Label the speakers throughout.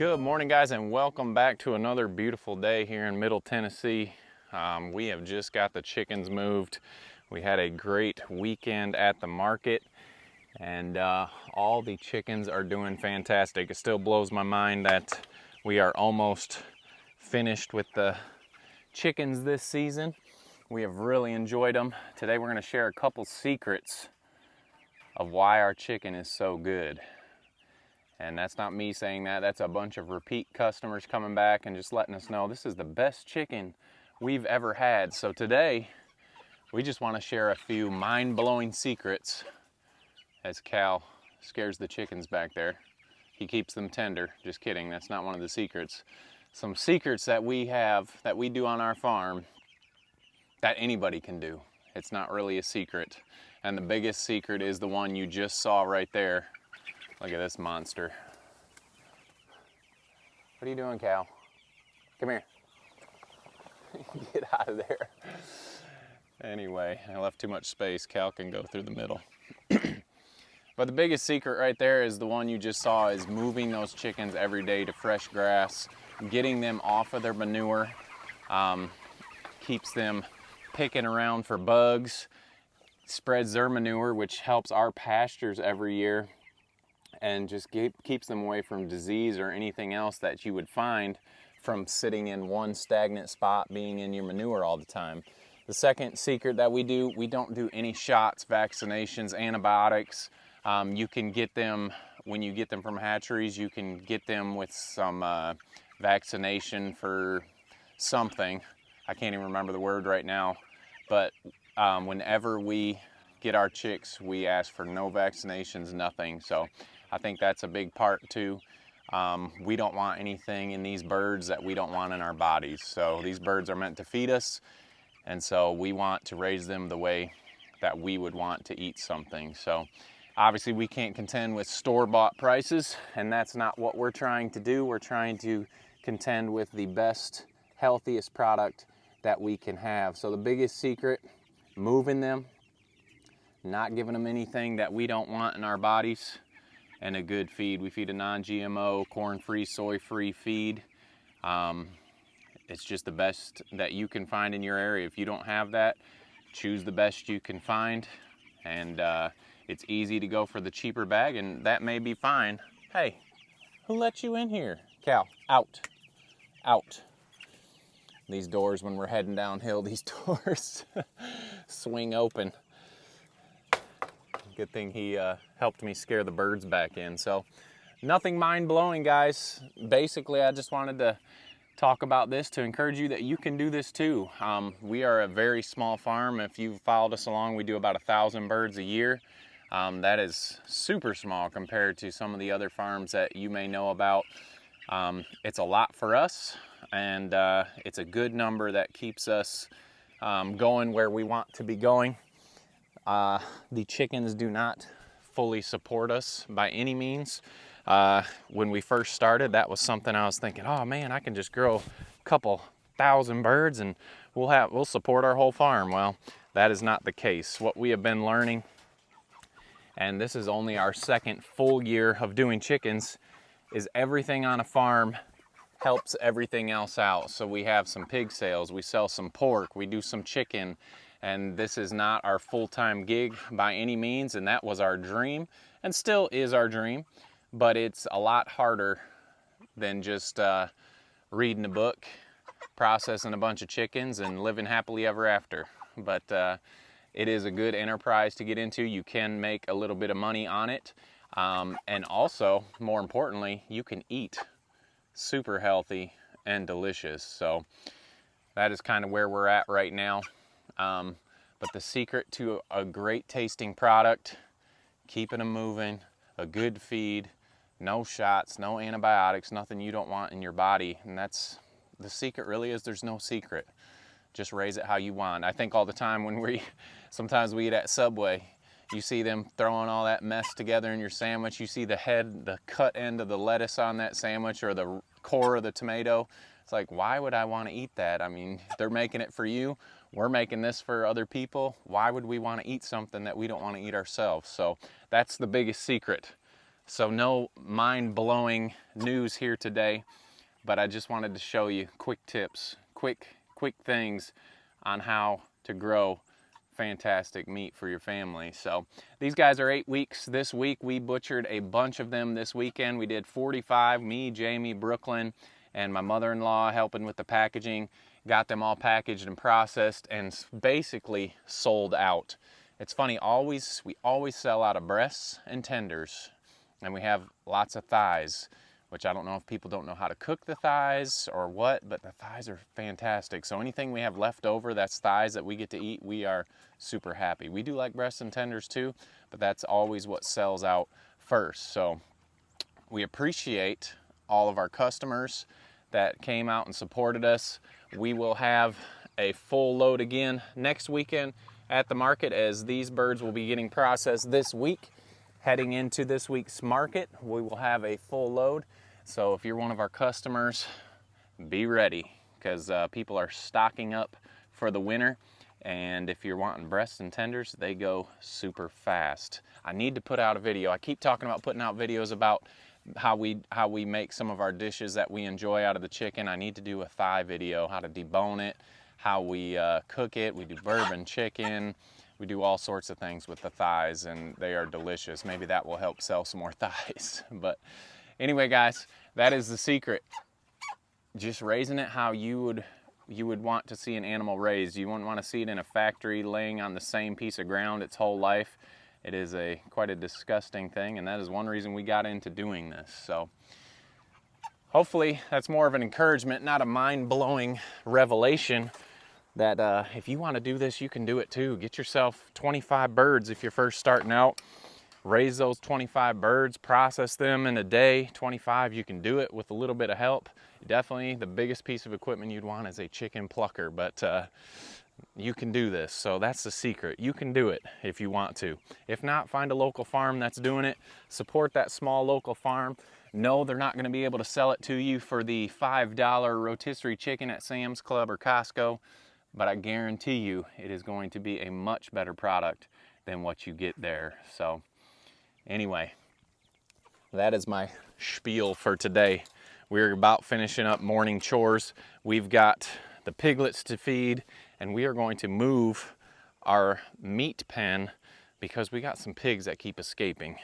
Speaker 1: Good morning, guys, and welcome back to another beautiful day here in Middle Tennessee. We have just got the chickens moved. We had a great weekend at the market, and all the chickens are doing fantastic. It still blows my mind that we are almost finished with the chickens this season. We have really enjoyed them. Today we're going to share a couple secrets of why our chicken is so good. And that's not me saying that, that's a bunch of repeat customers coming back and just letting us know this is the best chicken we've ever had. So today, we just want to share a few mind-blowing secrets as Cal scares the chickens back there. He keeps them tender. Just kidding, that's not one of the secrets. Some secrets that we have, that we do on our farm, that anybody can do. It's not really a secret. And the biggest secret is the one you just saw right there. Look at this monster. What are you doing, Cal? Come here. Get out of there. Anyway, I left too much space. Cal can go through the middle. But the biggest secret right there is the one you just saw, is moving those chickens every day to fresh grass, getting them off of their manure, keeps them picking around for bugs, spreads their manure, which helps our pastures every year, and just keeps them away from disease or anything else that you would find from sitting in one stagnant spot, being in your manure all the time. The second secret that we don't do any shots, vaccinations, antibiotics. You can get them, when you get them from hatcheries, you can get them with some vaccination for something. I can't even remember the word right now, but whenever we get our chicks, we ask for no vaccinations, nothing. So I think that's a big part too. We don't want anything in these birds that we don't want in our bodies. So these birds are meant to feed us, and so we want to raise them the way that we would want to eat something. So obviously we can't contend with store-bought prices, and that's not what we're trying to do. We're trying to contend with the best, healthiest product that we can have. So the biggest secret, moving them, not giving them anything that we don't want in our bodies, and a good feed. We feed a non-GMO, corn-free, soy-free feed. It's just the best that you can find in your area. If you don't have that, choose the best you can find, and it's easy to go for the cheaper bag, and that may be fine. Hey, who let you in here? Cal, out, out. These doors, when we're heading downhill, these doors swing open. Good thing he helped me scare the birds back in. So nothing mind-blowing, guys. Basically, I just wanted to talk about this to encourage you that you can do this too. We are a very small farm. If you've followed us along, we do about 1,000 birds a year. That is super small compared to some of the other farms that you may know about. It's a lot for us, and it's a good number that keeps us going where we want to be going. The chickens do not fully support us by any means. When we first started, that was something I was thinking, oh man, I can just grow a couple thousand birds and we'll support our whole farm. Well, that is not the case. What we have been learning, and this is only our second full year of doing chickens, is everything on a farm helps everything else out. So we have some pig sales, we sell some pork, we do some chicken, and this is not our full-time gig by any means, and that was our dream, and still is our dream, but it's a lot harder than just reading a book, processing a bunch of chickens, and living happily ever after. But it is a good enterprise to get into. You can make a little bit of money on it, and also, more importantly, you can eat super healthy and delicious. So that is kind of where we're at right now. But the secret to a great tasting product, keeping them moving, a good feed, no shots, no antibiotics, nothing you don't want in your body. And that's the secret, really, is there's no secret. Just raise it how you want. I think all the time when sometimes we eat at Subway, you see them throwing all that mess together in your sandwich. You see the cut end of the lettuce on that sandwich, or the core of the tomato. It's like, why would I want to eat that? I mean, they're making it for you. We're making this for other people. Why would we want to eat something that we don't want to eat ourselves? So that's the biggest secret. So no mind-blowing news here today, but I just wanted to show you quick tips, quick things on how to grow fantastic meat for your family. So these guys are 8 weeks. This week we butchered a bunch of them this weekend. We did 45, me, Jamie, Brooklyn, and my mother-in-law helping with the packaging. Got them all packaged and processed and basically sold out. It's funny, we always sell out of breasts and tenders, and we have lots of thighs, which I don't know if people don't know how to cook the thighs or what, but the thighs are fantastic. So anything we have left over that's thighs that we get to eat, we are super happy. We do like breasts and tenders too, but that's always what sells out first. So we appreciate all of our customers that came out and supported us. We will have a full load again next weekend at the market, as these birds will be getting processed this week. Heading into this week's market, we will have a full load. So if you're one of our customers, be ready, because people are stocking up for the winter. And if you're wanting breasts and tenders, they go super fast. I need to put out a video. I keep talking about putting out videos about how we make some of our dishes that we enjoy out of the chicken. I need to do a thigh video, how to debone it, how we cook it. We do bourbon chicken. We do all sorts of things with the thighs, and they are delicious. Maybe that will help sell some more thighs. But anyway, guys, that is the secret. Just raising it how you would want to see an animal raised. You wouldn't want to see it in a factory laying on the same piece of ground its whole life. It is quite a disgusting thing, and that is one reason we got into doing this. So hopefully that's more of an encouragement, not a mind-blowing revelation, that if you want to do this, you can do it too. Get yourself 25 birds if you're first starting out. Raise those 25 birds, process them in a day. 25, you can do it with a little bit of help. Definitely the biggest piece of equipment you'd want is a chicken plucker, but you can do this. So that's the secret. You can do it if you want to. If not, find a local farm that's doing it. Support that small local farm. No, they're not going to be able to sell it to you for the $5 rotisserie chicken at Sam's Club or Costco, but I guarantee you it is going to be a much better product than what you get there. So anyway, that is my spiel for today. We're about finishing up morning chores. We've got the piglets to feed, and we are going to move our meat pen because we got some pigs that keep escaping.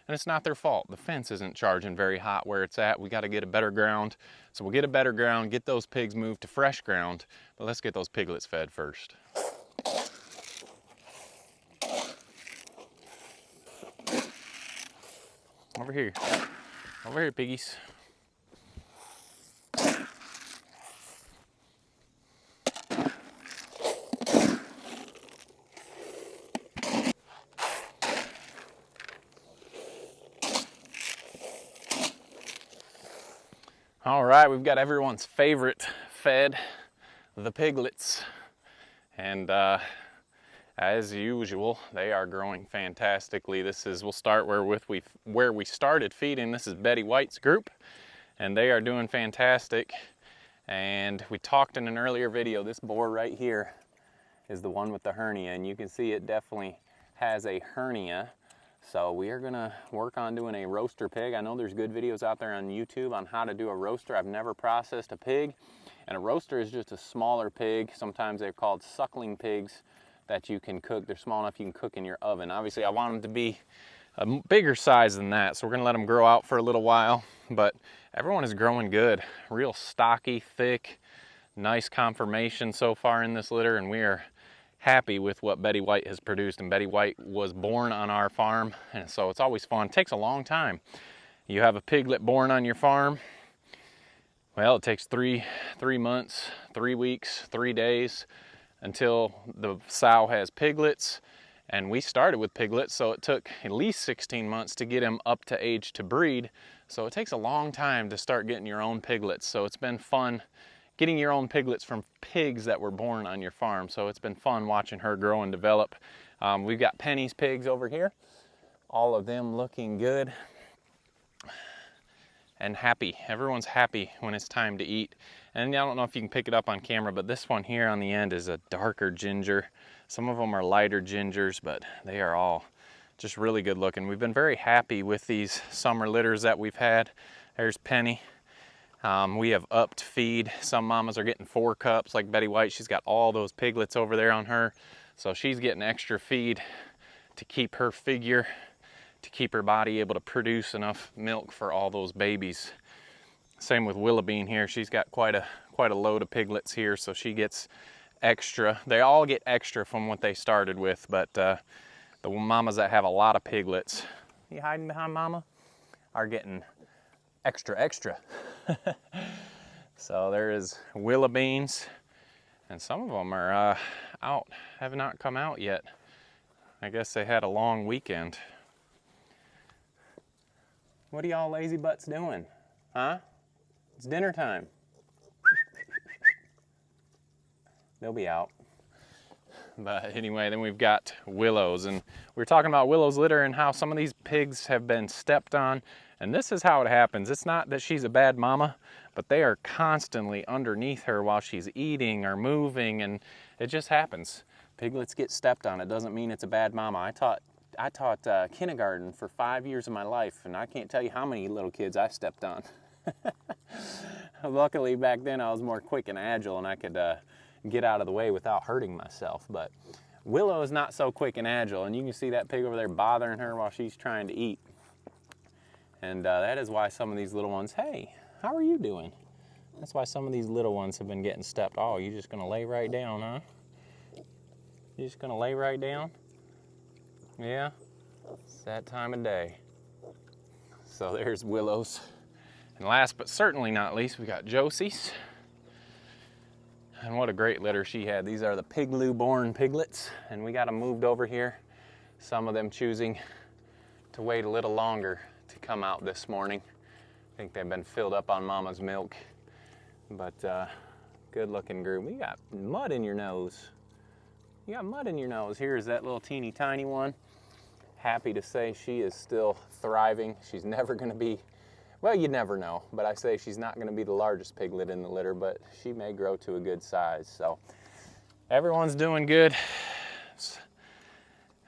Speaker 1: And it's not their fault. The fence isn't charging very hot where it's at. We got to get a better ground. So we'll get a better ground, get those pigs moved to fresh ground, but let's get those piglets fed first. Over here, piggies. All right, we've got everyone's favorite fed, the piglets. And as usual, they are growing fantastically. We'll start where we started feeding. This is Betty White's group, and they are doing fantastic. And we talked in an earlier video, this boar right here is the one with the hernia, and you can see it definitely has a hernia. So we are gonna work on doing a roaster pig. I know there's good videos out there on YouTube on how to do a roaster. I've never processed a pig, and a roaster is just a smaller pig. Sometimes they're called suckling pigs that you can cook. They're small enough you can cook in your oven. Obviously I want them to be a bigger size than that, so we're gonna let them grow out for a little while, but everyone is growing good. Real stocky, thick, nice conformation so far in this litter, and we are happy with what Betty White has produced. And Betty White was born on our farm, and so it's always fun. It takes a long time. You have a piglet born on your farm, well, it takes three months, 3 weeks, 3 days until the sow has piglets. And we started with piglets, so it took at least 16 months to get them up to age to breed. So it takes a long time to start getting your own piglets. So it's been fun getting your own piglets from pigs that were born on your farm. So it's been fun watching her grow and develop. We've got Penny's pigs over here. All of them looking good and happy. Everyone's happy when it's time to eat. And I don't know if you can pick it up on camera, but this one here on the end is a darker ginger. Some of them are lighter gingers, but they are all just really good looking. We've been very happy with these summer litters that we've had. There's Penny. We have upped feed. Some mamas are getting 4 cups like Betty White. She's got all those piglets over there on her. So she's getting extra feed to keep her figure, to keep her body able to produce enough milk for all those babies. Same with Willoughbean here. She's got quite a load of piglets here, so she gets extra. They all get extra from what they started with, but the mamas that have a lot of piglets, you hiding behind mama, are getting extra. So there is Willoughbeans, and some of them are out, have not come out yet. I guess they had a long weekend. What are y'all lazy butts doing? Huh? It's dinner time. They'll be out. But anyway, then we've got Willows, and we were talking about Willow's litter and how some of these pigs have been stepped on, and this is how it happens. It's not that she's a bad mama, but they are constantly underneath her while she's eating or moving, and it just happens. Piglets get stepped on. It doesn't mean it's a bad mama. I taught kindergarten for 5 years of my life, and I can't tell you how many little kids I stepped on. Luckily back then I was more quick and agile, and I could get out of the way without hurting myself. But Willow is not so quick and agile, and you can see that pig over there bothering her while she's trying to eat. And that is why some of these little ones, hey, how are you doing? That's why some of these little ones have been getting stepped. Oh, you're just gonna lay right down, huh? You're just gonna lay right down? Yeah, it's that time of day. So there's Willows. And last but certainly not least, we got Josie's. And what a great litter she had. These are the Pigloo-born piglets, and we got them moved over here. Some of them choosing to wait a little longer to come out this morning. I think they've been filled up on mama's milk. But good looking group. You got mud in your nose. You got mud in your nose. Here's that little teeny tiny one. Happy to say she is still thriving. She's never gonna be, well, you never know, but I say she's not gonna be the largest piglet in the litter, but she may grow to a good size. So everyone's doing good.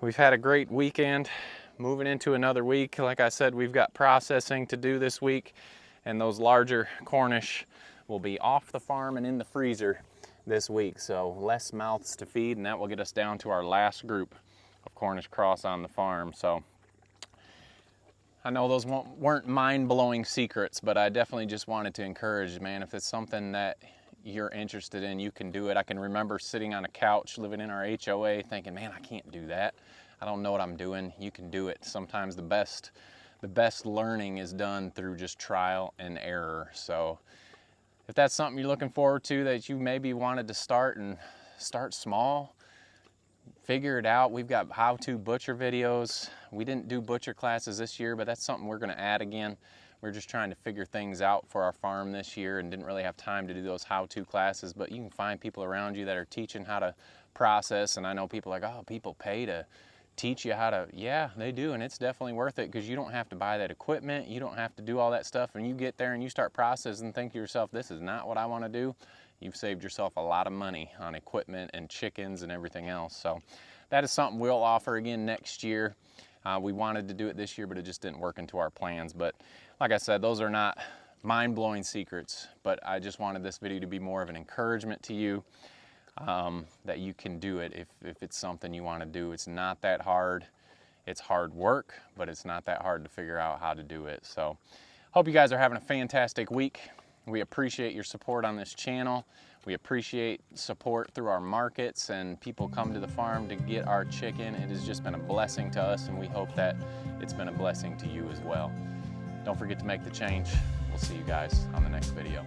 Speaker 1: We've had a great weekend. Moving into another week, like I said, we've got processing to do this week, and those larger Cornish will be off the farm and in the freezer this week, so less mouths to feed, and that will get us down to our last group of Cornish cross on the farm. So I know those weren't mind-blowing secrets, but I definitely just wanted to encourage, man, if it's something that you're interested in, you can do it. I can remember sitting on a couch living in our HOA thinking, man, I can't do that. I don't know what I'm doing. You can do it. Sometimes the best learning is done through just trial and error. So if that's something you're looking forward to, that you maybe wanted to start small, figure it out. We've got how-to butcher videos. We didn't do butcher classes this year, but that's something we're gonna add again. We're just trying to figure things out for our farm this year and didn't really have time to do those how-to classes, but you can find people around you that are teaching how to process, and I know people like, oh, people pay to teach you how to, yeah, they do, and it's definitely worth it because you don't have to buy that equipment, you don't have to do all that stuff, and you get there and you start processing and think to yourself, this is not what I want to do. You've saved yourself a lot of money on equipment and chickens and everything else. So that is something we'll offer again next year. We wanted to do it this year, but it just didn't work into our plans. But like I said, those are not mind-blowing secrets, but I just wanted this video to be more of an encouragement to you. That you can do it if it's something you want to do. It's not that hard. It's hard work, but it's not that hard to figure out how to do it. So hope you guys are having a fantastic week. We appreciate your support on this channel. We appreciate support through our markets and people come to the farm to get our chicken. It has just been a blessing to us, and we hope that it's been a blessing to you as well. Don't forget to make the change. We'll see you guys on the next video.